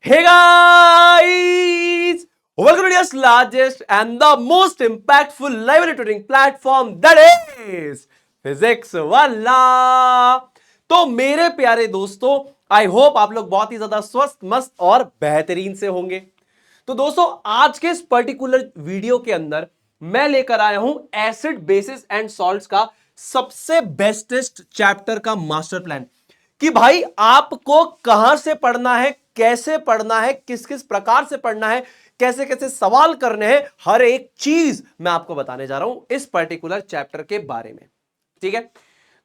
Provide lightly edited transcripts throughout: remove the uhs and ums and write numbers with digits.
Hey guys! Welcome to India's largest and the most impactful live tutoring platform that is Physics वाला। तो मेरे प्यारे दोस्तों, I hope आप लोग बहुत ही ज्यादा स्वस्थ, मस्त और बेहतरीन से होंगे। तो दोस्तों, आज के इस पर्टिकुलर वीडियो के अंदर मैं लेकर आया हूं एसिड बेसिस एंड सॉल्ट्स का सबसे बेस्टेस्ट चैप्टर का मास्टर प्लान कि भाई आपको कहां से पढ़ना है, कैसे पढ़ना है, किस किस प्रकार से पढ़ना है, कैसे कैसे सवाल करने हैं, हर एक चीज मैं आपको बताने जा रहा हूं इस पर्टिकुलर चैप्टर के बारे में। ठीक है,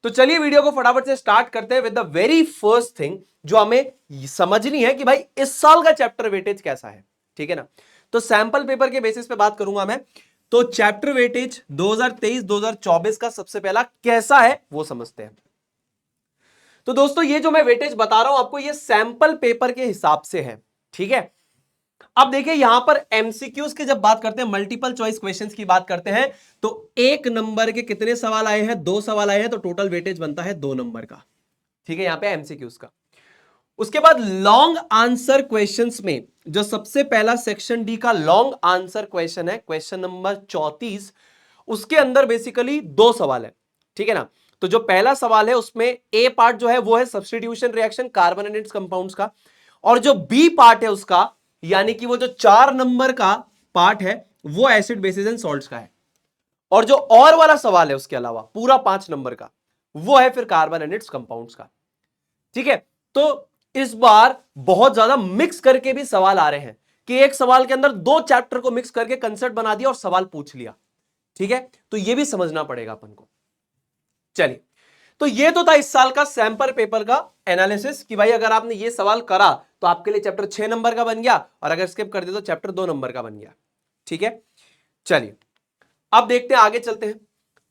तो चलिए वीडियो को फटाफट से स्टार्ट करते हैं with the very first thing जो हमें समझनी है कि भाई इस साल का चैप्टर वेटेज कैसा है। ठीक है ना, तो सैंपल पेपर के बेसिस पे बात करूंगा मैं। तो चैप्टर वेटेज 2023-2024 का सबसे पहला कैसा है वो समझते हैं। तो दोस्तों, ये जो मैं वेटेज बता रहा हूं आपको, ये सैंपल पेपर के हिसाब से है। ठीक है, अब देखिए यहां पर एमसीक्यूज की जब बात करते हैं, मल्टीपल चॉइस क्वेश्चंस की बात करते हैं, तो एक नंबर के कितने सवाल आए हैं? 2 सवाल आए हैं, तो टोटल वेटेज बनता है 2 नंबर का। ठीक है, यहां पे एमसीक्यूज का। उसके बाद लॉन्ग आंसर क्वेश्चंस में जो सबसे पहला सेक्शन डी का लॉन्ग आंसर क्वेश्चन है, क्वेश्चन नंबर 34, उसके अंदर बेसिकली 2 सवाल है। ठीक है ना, तो जो पहला सवाल है उसमें ए पार्ट जो है वो है substitution reaction carbon and it's compounds का, और जो बी पार्ट है उसका, यानी कि वो जो 4 नंबर का पार्ट है वो एसिड बेसिस एंड सॉल्ट्स का है, और जो और वाला सवाल है उसके अलावा पूरा 5 नंबर का वो है फिर कार्बन एंड इट्स कंपाउंड्स का। ठीक है, तो इस बार बहुत ज्यादा मिक्स करके भी सवाल आ रहे हैं कि एक सवाल के अंदर 2 चैप्टर को मिक्स करके कंसेप्ट बना दिया और सवाल पूछ लिया। ठीक है, तो यह भी समझना पड़ेगा अपन को। चलिए, तो ये तो था इस साल का सैंपल पेपर का एनालिसिस कि भाई अगर आपने ये सवाल करा तो आपके लिए चैप्टर 6 नंबर का बन गया, और अगर स्किप कर दे तो चैप्टर 2 नंबर का बन गया। ठीक है, चलिए अब देखते हैं, आगे चलते हैं।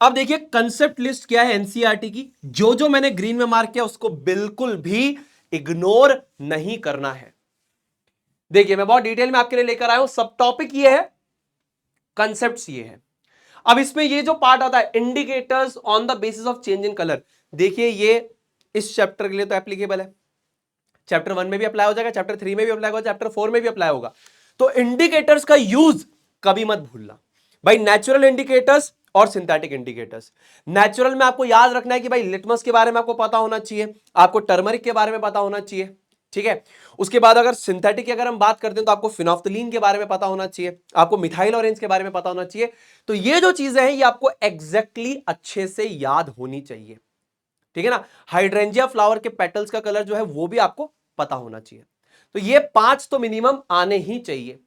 अब देखिए कंसेप्ट लिस्ट क्या है एनसीईआरटी की, जो जो मैंने ग्रीन में मार्क किया उसको बिल्कुल भी इग्नोर नहीं करना है। देखिए मैं बहुत डिटेल में आपके लिए लेकर आया हूं, सब टॉपिक ये है, कंसेप्ट ये है। अब इसमें ये जो पार्ट आता है indicators on the basis of change in colour, देखिए ये इस चैप्टर के लिए तो एप्लीकेबल है, चैप्टर 1 में भी अप्लाई हो जाएगा, चैप्टर 3 में भी अप्लाई होगा, चैप्टर 4 में भी अप्लाई होगा। तो इंडिकेटर्स का यूज कभी मत भूलना भाई, नेचुरल इंडिकेटर्स और सिंथेटिक इंडिकेटर्स। नेचुरल में आपको याद रखना है कि भाई लिटमस के बारे में आपको पता होना चाहिए, आपको टर्मरिक के बारे में पता होना चाहिए। ठीक है, उसके बाद अगर सिंथेटिक की अगर हम बात करते हैं तो आपको फिनोफ्थलीन के बारे में पता होना चाहिए, आपको मिथाइल ऑरेंज के बारे में पता होना चाहिए। तो ये जो चीजें हैं ये आपको एग्जैक्टली अच्छे से याद होनी चाहिए। ठीक है ना, हाइड्रेंजिया फ्लावर के पेटल्स का कलर जो है वो भी आपको पता होना चाहिए। तो ये 5 तो मिनिमम आने ही चाहिए।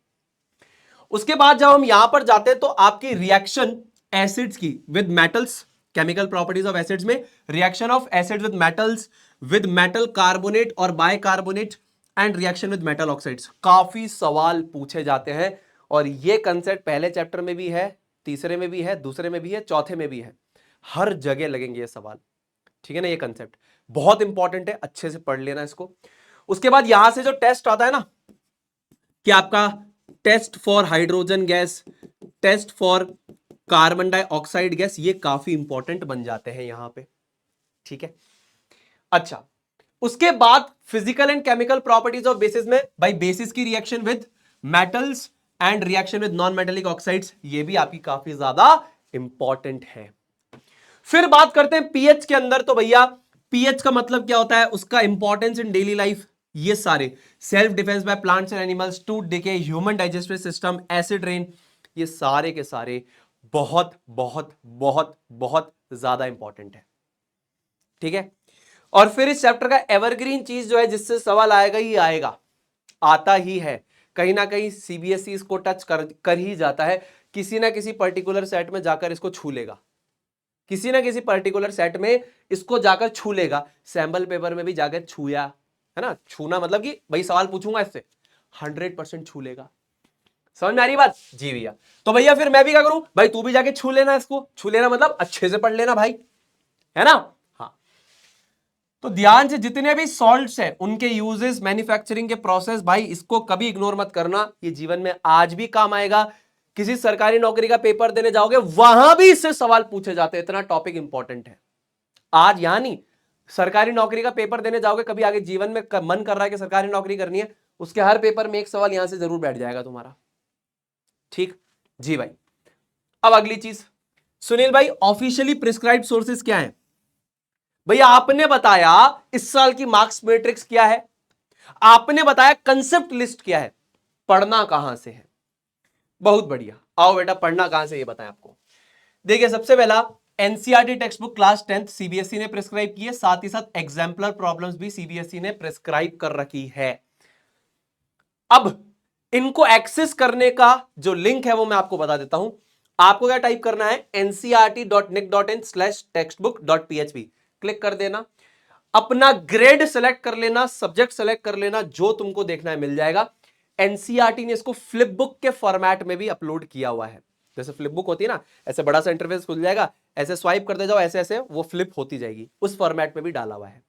उसके बाद जब हम यहां पर जाते हैं तो आपकी रिएक्शन एसिड्स की with metals, chemical properties of acids में reaction of acids with metals, with metal carbonate और bicarbonate, and reaction with metal oxides, काफी सवाल पूछे जाते हैं। और ये कंसेप्ट पहले चैप्टर में भी है, तीसरे में भी है, दूसरे में भी है, चौथे में भी है, हर जगह लगेंगे ये सवाल। ठीक है ना, ये कंसेप्ट बहुत इंपॉर्टेंट है, अच्छे से पढ़ लेना इसको। उसके बाद यहां से जो टेस्ट आता है ना कि आपका test for hydrogen gas, test for carbon dioxide gas, ये काफी इंपॉर्टेंट बन जाते हैं यहां पे। ठीक है, अच्छा उसके बाद physical and chemical properties of basis में भाई बेसिस की reaction with metals and reaction with non metallic oxides, ये भी आपकी काफी ज्यादा इंपॉर्टेंट है। फिर बात करते हैं पीएच के अंदर, तो भैया पीएच का मतलब क्या होता है, उसका इंपॉर्टेंस इन डेली लाइफ, ये सारे self defence by plants and animals, tooth decay, human digestive system, acid rain, ये सारे के सारे बहुत बहुत बहुत बहुत ज्यादा इंपॉर्टेंट है। ठीक है, और फिर इस चैप्टर का एवरग्रीन चीज जो है जिससे सवाल आएगा ही आएगा, आता ही है, कहीं ना कहीं सीबीएसई इसको टच कर ही जाता है, किसी ना किसी पर्टिकुलर सेट में जाकर इसको छू लेगा, किसी ना किसी पर्टिकुलर सेट में इसको जाकर छू लेगा। सैंपल पेपर में भी जाकर छूया है ना, छूना मतलब कि भाई सवाल पूछूंगा इससे 100% छू लेगा। समझ में आ रही बात जी भैया? तो भैया फिर मैं भी क्या करूं भाई, तू भी जाके छू लेना, इसको छू लेना मतलब अच्छे से पढ़ लेना भाई, है ना। हाँ, तो ध्यान से जितने भी सॉल्ट्स हैं उनके यूजेस, मैन्युफैक्चरिंग के प्रोसेस, भाई इसको कभी इग्नोर मत करना, ये जीवन में आज भी काम आएगा। किसी सरकारी नौकरी का पेपर देने जाओगे वहां भी इससे सवाल पूछे जाते हैं, इतना टॉपिक इंपॉर्टेंट है। आज यहां नहीं, सरकारी नौकरी का पेपर देने जाओगे, कभी आगे जीवन में मन कर रहा है कि सरकारी नौकरी करनी है, उसके हर पेपर में एक सवाल यहां से जरूर बैठ जाएगा तुम्हारा। ठीक जी भाई। अब अगली चीज, सुनील भाई ऑफिशियली प्रिस्क्राइब्ड सोर्सेज क्या है? भैया आपने बताया इस साल की मार्क्स मैट्रिक्स क्या है, आपने बताया कंसेप्ट लिस्ट क्या है, पढ़ना कहां से है? बहुत बढ़िया, आओ बेटा पढ़ना कहां से ये बताएं आपको। देखिए सबसे पहला NCERT text book class 10th CBSE ने प्रिस्क्राइब की है, साथ ही साथ एग्जाम्पलर प्रॉब्लम्स भी सीबीएसई ने प्रिस्क्राइब कर रखी है। अब इनको एक्सेस करने का जो लिंक है वो मैं आपको बता देता हूं। आपको क्या टाइप करना है, ncrt.nic.in/textbook.php क्लिक कर देना, अपना ग्रेड सेलेक्ट कर लेना, सब्जेक्ट सेलेक्ट कर लेना, जो तुमको देखना है मिल जाएगा। एनसीईआरटी ने इसको फ्लिप बुक के फॉर्मेट में भी अपलोड किया हुआ है। जैसे फ्लिप बुक होती है ना, ऐसे बड़ा सा इंटरफेस खुल जाएगा, ऐसे स्वाइप करते जाओ, ऐसे ऐसे वो फ्लिप होती जाएगी, उस फॉर्मेट में भी डाला हुआ है।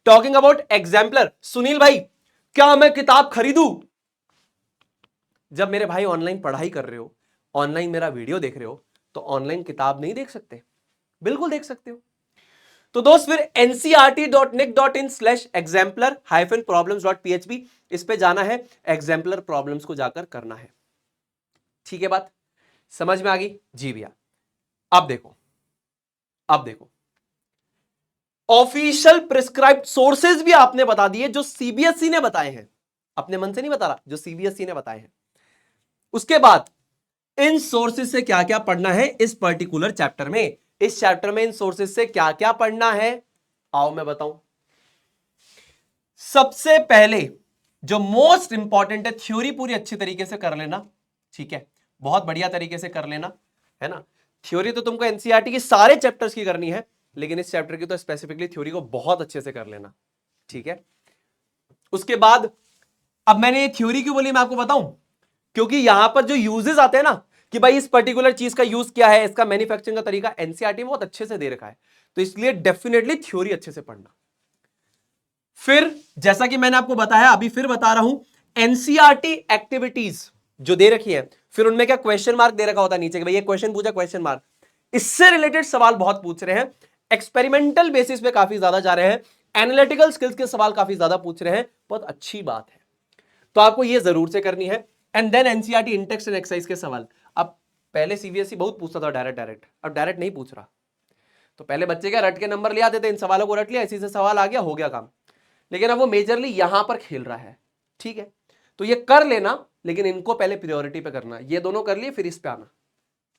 टॉकिंग अबाउट एग्जाम्पलर, सुनील भाई क्या मैं किताब खरीदूं? जब मेरे भाई ऑनलाइन पढ़ाई कर रहे हो, ऑनलाइन मेरा वीडियो देख रहे हो, तो ऑनलाइन किताब नहीं देख सकते? बिल्कुल देख सकते हो। तो दोस्त फिर ncrt.nic.in/exemplar-problems.php इस पे जाना है, एग्जाम्पलर प्रॉब्लम्स को जाकर करना है। ठीक है, बात समझ में आ गई? जी भैया। अब देखो, अब देखो ऑफिशियल प्रिस्क्राइब्ड सोर्सेज भी आपने बता दिए जो सीबीएसई ने बताए हैं, अपने मन से नहीं बता रहा, जो सीबीएसई ने बताए हैं। उसके बाद इन सोर्सेज से क्या क्या पढ़ना है इस पर्टिकुलर चैप्टर में, इस चैप्टर में इन सोर्सेज से क्या क्या पढ़ना है आओ मैं बताऊं। सबसे पहले जो मोस्ट इंपॉर्टेंट है, थ्योरी पूरी अच्छी तरीके से कर लेना। ठीक है, बहुत बढ़िया तरीके से कर लेना, है ना। थ्योरी तो तुमको एनसीईआरटी के सारे चैप्टर्स की करनी है, लेकिन इस चैप्टर की तो स्पेसिफिकली थ्योरी को बहुत अच्छे से कर लेना। ठीक है, उसके बाद अब मैंने ये थ्योरी क्यों बोली मैं आपको बताऊं, क्योंकि यहां पर जो यूजेस आते हैं ना कि भाई इस पर्टिकुलर चीज का यूज क्या है, इसका मैन्युफैक्चरिंग का तरीका एनसीईआरटी में बहुत अच्छे से दे रखा है, तो इसलिए डेफिनेटली थ्योरी अच्छे से पढ़ना। फिर जैसा कि मैंने आपको बताया, अभी फिर बता रहा हूं, एनसीईआरटी एक्टिविटीज जो दे रखी है, फिर उनमें क्या क्वेश्चन मार्क दे रखा होता है नीचे कि भाई ये क्वेश्चन पूछा, क्वेश्चन मार्क, इससे रिलेटेड सवाल बहुत पूछ रहे हैं, एक्सपेरिमेंटल बेसिस पे काफी ज्यादा जा रहे हैं, एनालिटिकल स्किल्स के सवाल काफी ज्यादा पूछ रहे हैं, बहुत अच्छी बात है, तो आपको ये जरूर से करनी है। And then NCERT intext and exercise के सवाल। अब पहले सीबीएसई बहुत पूछता था डायरेक्ट, अब डायरेक्ट नहीं पूछ रहा। तो पहले बच्चे क्या रट के नंबर ले आते थे, इन सवालों को रट लिया, इसी से सवाल आ गया, हो गया काम। लेकिन अब वो मेजरली यहां पर खेल रहा है। ठीक है, तो ये कर लेना, लेकिन इनको पहले प्रायोरिटी पे करना, ये दोनों कर लिए फिर इस पे आना।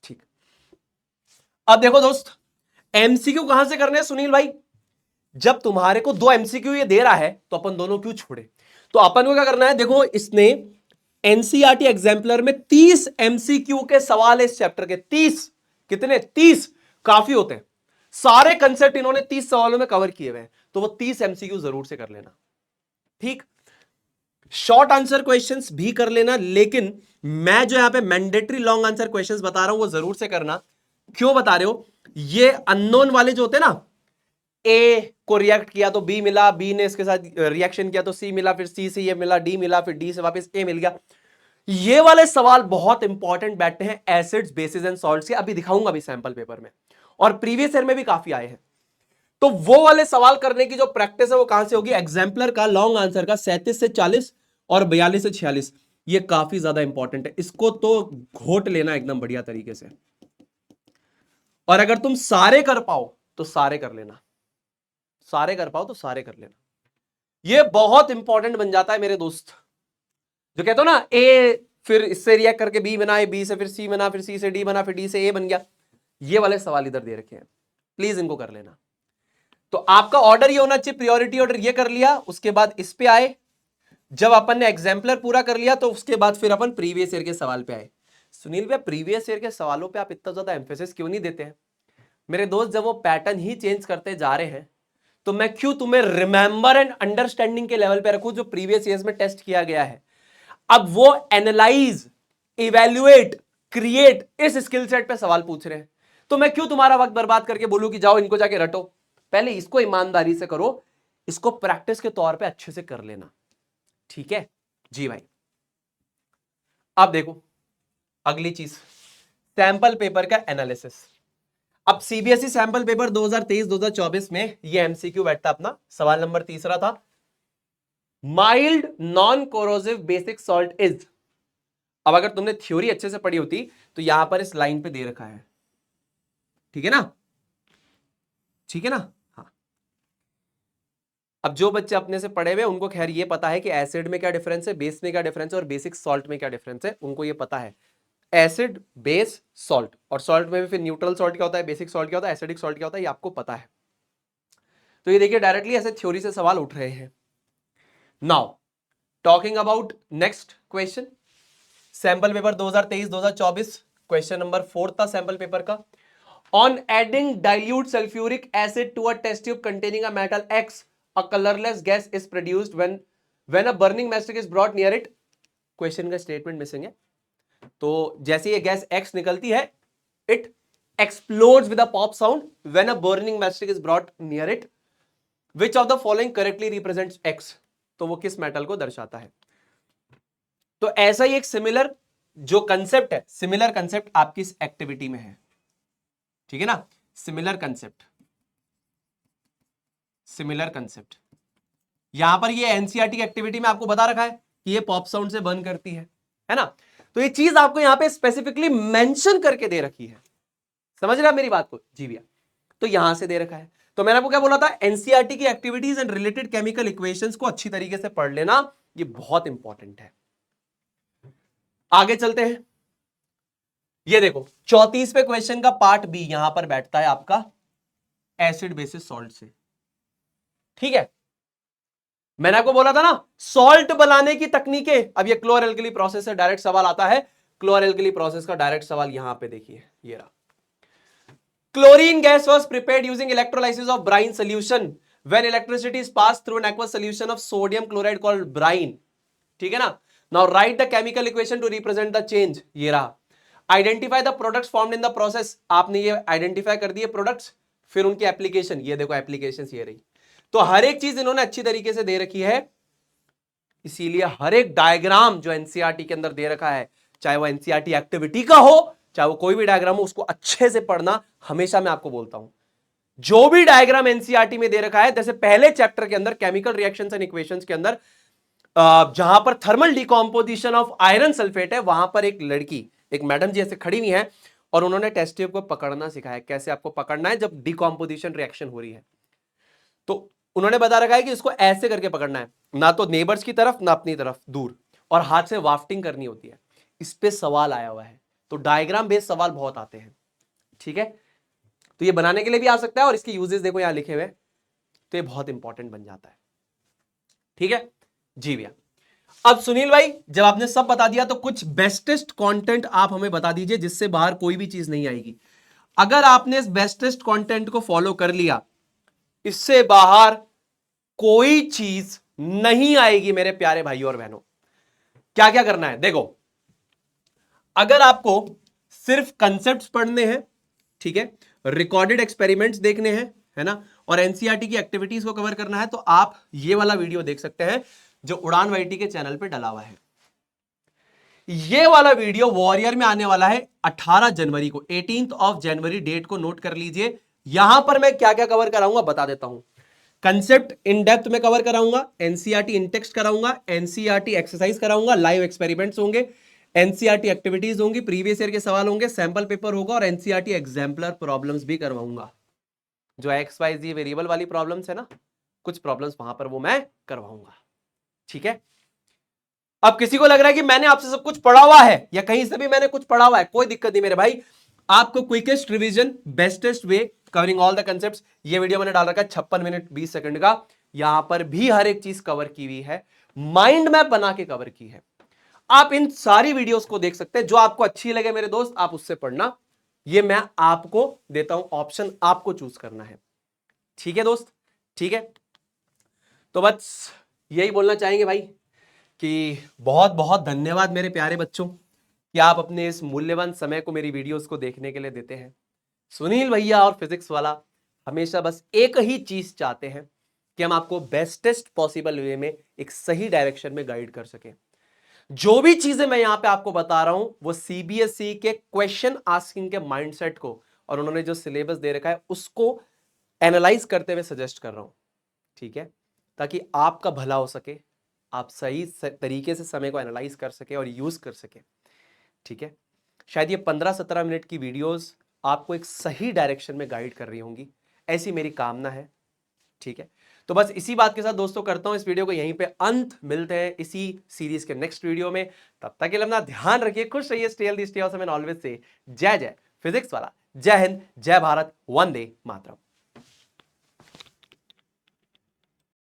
ठीक, अब देखो दोस्त, एमसीक्यू कहां से करने हैं सुनील भाई? जब तुम्हारे को 2 एमसीक्यू ये दे रहा है तो अपन दोनों क्यों छोड़े, तो अपन को क्या करना है, देखो इसने एनसीईआरटी एग्जाम्पलर में 30 एमसीक्यू के सवाल है इस चैप्टर के, 30, कितने, 30 काफी होते हैं, सारे कंसेप्ट इन्होंने 30 सवालों में कवर किए हुए हैं, तो वो 30 एमसीक्यू जरूर से कर लेना। ठीक, शॉर्ट आंसर क्वेश्चंस भी कर लेना, लेकिन मैं जो यहां पे मैंडेटरी लॉन्ग आंसर क्वेश्चंस बता रहा हूं वो जरूर से करना। क्यों बता रहे हो, ये अननोन वाले जो होते हैं ना, ए को रिएक्ट किया तो बी मिला, बी ने इसके साथ रिएक्शन किया तो सी मिला, फिर सी से ये मिला, डी मिला, फिर डी से वापस ए मिल गया, ये वाले सवाल बहुत इंपॉर्टेंट बैठते हैं एसिड्स बेसिस एंड सॉल्ट्स के, अभी दिखाऊंगा अभी सैंपल पेपर में, और प्रीवियस ईयर में भी काफी आए हैं। तो वो वाले सवाल करने की जो प्रैक्टिस है वो कहां से होगी, एग्जाम्पलर का लॉन्ग आंसर का 37 से 40 और 42 से 46, ये काफी ज्यादा इंपॉर्टेंट है, इसको तो घोट लेना एकदम बढ़िया तरीके से। और अगर तुम सारे कर पाओ तो सारे कर लेना, सारे कर पाओ तो सारे कर लेना, ये बहुत इंपॉर्टेंट बन जाता है मेरे दोस्त। जो कहते हो ना, ए फिर इससे रिएक्ट करके बी बना, बी से फिर सी बना, फिर सी से डी बना, फिर डी से ए बन गया, ये वाले सवाल इधर दे रखे हैं, प्लीज इनको कर लेना। तो आपका ऑर्डर ये होना चाहिए, प्रायोरिटी ऑर्डर ये कर लिया, उसके बाद इस पे आए, जब अपन ने एग्जाम्पलर पूरा कर लिया तो उसके बाद फिर अपन प्रीवियस ईयर के सवाल पे आए। सुनील भैया प्रीवियस ईयर के सवालों पे आप इतना ज्यादा एम्फेसिस क्यों नहीं देते हैं? मेरे दोस्त जब वो पैटर्न ही चेंज करते जा रहे हैं तो मैं क्यों तुम्हें रिमेंबर एंड अंडरस्टैंडिंग के लेवल पे रखूं जो प्रीवियस ईयर्स में टेस्ट किया गया है। अब वो एनालाइज, इवैल्यूएट, क्रिएट, इस स्किल सेट पे सवाल पूछ रहे हैं, तो मैं क्यों तुम्हारा वक्त बर्बाद करके बोलूं कि जाओ इनको जाके रटो। पहले इसको ईमानदारी से करो, इसको प्रैक्टिस के तौर पे अच्छे से कर लेना। ठीक है जी भाई। अब देखो अगली चीज, सैंपल पेपर का एनालिसिस। अब सीबीएसई सैंपल पेपर 2023-2024 में ये एमसीक्यू बैठता अपना, सवाल नंबर तीसरा था, mild non corrosive basic salt is. अब अगर तुमने थ्योरी अच्छे से पढ़ी होती तो यहां पर इस लाइन पे दे रखा है, ठीक है ना, ठीक है ना। हाँ, अब जो बच्चे अपने से पढ़े हुए उनको खैर ये पता है कि एसिड में क्या डिफरेंस है, बेस में क्या डिफरेंस है और बेसिक सॉल्ट में क्या डिफरेंस है, उनको ये पता है। एसिड, बेस, सॉल्ट, और सॉल्ट में भी फिर न्यूट्रल सॉल्ट क्या होता है, बेसिक सॉल्ट क्या होता है, एसिडिक सॉल्ट क्या होता है, ये आपको पता है। तो ये देखिए डायरेक्टली ऐसे थ्योरी से सवाल उठ रहे हैं। Now talking about next question, sample paper 2023-2024, question number 4 था सैंपल पेपर का। On adding dilute sulfuric acid to a test tube containing a metal X, a colorless gas is produced when a burning matchstick is brought near it. Question का statement missing है। तो जैसे ये gas X निकलती है, it explodes with a pop sound when a burning matchstick is brought near it. Which of the following correctly represents X? तो वो किस मेटल को दर्शाता है। तो ऐसा ही एक सिमिलर जो कंसेप्ट है, सिमिलर कंसेप्ट आपकी इस एक्टिविटी में है, ठीक है ना, सिमिलर कंसेप्ट, सिमिलर कंसेप्ट। यहां पर ये एनसीईआरटी एक्टिविटी में आपको बता रखा है कि ये पॉप साउंड से बर्न करती है ना। तो ये चीज आपको यहां पे स्पेसिफिकली मेंशन करके दे रखी है, समझ रहे आप मेरी बात को जी भैया। तो यहां से दे रखा है। तो मैंने आपको क्या बोला था, एनसीईआरटी की activities and related chemical equations को अच्छी तरीके से पढ़ लेना, ये बहुत इंपॉर्टेंट है। आगे चलते हैं। ये देखो 34वें क्वेश्चन का पार्ट बी यहां पर बैठता है आपका एसिड बेसिस सॉल्ट से, ठीक है। मैंने आपको बोला था ना सॉल्ट बनाने की तकनीकें। अब ये क्लोरएल्कली प्रोसेस से डायरेक्ट सवाल आता है। क्लोरएल्कली प्रोसेस का डायरेक्ट सवाल यहां पे देखिए, ये रहा। Chlorine gas was prepared using electrolysis of brine solution when electricity is pass through an aqueous solution of sodium chloride called brine, ठीक है ना। Now write the chemical equation to represent the change, ये रहा। Identify the products formed in the process, आपने ये identify कर दिए products, फिर उनकी एप्लीकेशन, ये देखो एप्लीकेशन ये रही। तो हर एक चीज इन्होंने अच्छी तरीके से दे रखी है, इसीलिए हर एक डायग्राम जो एनसीईआरटी के अंदर दे रखा है, चाहे वो एनसीईआरटी एक्टिविटी का हो, चाहे वो कोई भी डायग्राम हो, उसको अच्छे से पढ़ना। हमेशा मैं आपको बोलता हूं जो भी डायग्राम एनसीईआरटी में दे रखा है, जैसे पहले चैप्टर के अंदर केमिकल रिएक्शंस एंड इक्वेशंस के अंदर जहां पर thermal decomposition of iron sulphate है, वहां पर एक लड़की, एक मैडम जी ऐसे खड़ी हुई है और उन्होंने टेस्ट ट्यूब को पकड़ना सिखाया, कैसे आपको पकड़ना है जब डिकॉम्पोजिशन रिएक्शन हो रही है। तो उन्होंने बता रखा है कि इसको ऐसे करके पकड़ना है, ना तो नेबर्स की तरफ ना अपनी तरफ, दूर, और हाथ से वाफ्टिंग करनी होती है। इस पे सवाल आया हुआ है, तो डायग्राम बेस्ड सवाल बहुत आते हैं, ठीक है। तो ये बनाने के लिए भी आ सकता है और इसके यूजेस देखो यहां लिखे हुए, तो ये बहुत इंपॉर्टेंट बन जाता है, ठीक है जी भैया। अब सुनील भाई जब आपने सब बता दिया तो कुछ बेस्टेस्ट कंटेंट आप हमें बता दीजिए जिससे बाहर कोई भी चीज नहीं आएगी। अगर आपने इस बेस्टेस्ट कंटेंट को फॉलो कर लिया, इससे बाहर कोई चीज नहीं आएगी मेरे प्यारे भाइयों और बहनों। क्या क्या करना है देखो, अगर आपको सिर्फ कंसेप्ट्स पढ़ने हैं, ठीक है, रिकॉर्डेड एक्सपेरिमेंट्स देखने हैं, है ना, और एनसीईआरटी की एक्टिविटीज को कवर करना है, तो आप ये वाला वीडियो देख सकते हैं जो उड़ान वाईटी के चैनल पे डला हुआ है। ये वाला वीडियो वॉरियर में आने वाला है 18 जनवरी को, 18th ऑफ जनवरी, डेट को नोट कर लीजिए। यहां पर मैं क्या क्या कवर कराऊंगा बता देता हूं। कंसेप्ट इन डेप्थ में कवर कराऊंगा, एनसीईआरटी इन टेक्स्ट कराऊंगा, एनसीईआरटी एक्सरसाइज कराऊंगा, लाइव एक्सपेरिमेंट्स होंगे, एनसीईआरटी एक्टिविटीज होंगी, प्रीवियस ईयर के सवाल होंगे, सैंपल पेपर होगा और एनसीईआरटी एग्जाम्पलर प्रॉब्लम्स भी करवाऊंगा। जो एक्स वाई जी वेरिएबल वाली प्रॉब्लम्स है ना, कुछ प्रॉब्लम्स वहां पर वो मैं करवाऊंगा, ठीक है। अब किसी को लग रहा है कि मैंने आपसे सब कुछ पढ़ा हुआ है या कहीं से भी मैंने कुछ पढ़ा हुआ है, कोई दिक्कत नहीं मेरे भाई। आपको quickest revision, bestest way, covering all the concepts, ये वीडियो मैंने डाल रखा है 56 मिनट 20 सेकंड का। यहां पर भी हर एक चीज कवर की हुई है, माइंड मैप बना के कवर की है। आप इन सारी वीडियोस को देख सकते हैं, जो आपको अच्छी लगे मेरे दोस्त आप उससे पढ़ना। ये मैं आपको देता हूं ऑप्शन, आपको चूज करना है, ठीक है दोस्त, ठीक है। तो बस यही बोलना चाहेंगे भाई कि बहुत बहुत धन्यवाद मेरे प्यारे बच्चों कि आप अपने इस मूल्यवान समय को मेरी वीडियोस को देखने के लिए देते हैं। सुनील भैया और फिजिक्स वाला हमेशा बस एक ही चीज चाहते हैं कि हम आपको बेस्टेस्ट पॉसिबल वे में एक सही डायरेक्शन में गाइड कर सकें। जो भी चीजें मैं यहां पे आपको बता रहा हूं वो सीबीएसई के क्वेश्चन आस्किंग के माइंडसेट को और उन्होंने जो सिलेबस दे रखा है उसको एनालाइज करते हुए सजेस्ट कर रहा हूं, ठीक है, ताकि आपका भला हो सके, आप सही तरीके से समय को एनालाइज कर सके और यूज कर सके। ठीक है, शायद ये 15-17 मिनट की वीडियोस आपको एक सही डायरेक्शन में गाइड कर रही होंगी, ऐसी मेरी कामना है। ठीक है, तो बस इसी बात के साथ दोस्तों करता हूं इस वीडियो को यहीं पे अंत। मिलते हैं इसी सीरीज के नेक्स्ट वीडियो में, तब तक के लिए अपना ध्यान रखिए, खुश रहिए, stay healthy, stay awesome and always say जय जय फिजिक्स वाला। जय हिंद, जय भारत, वंदे मातरम।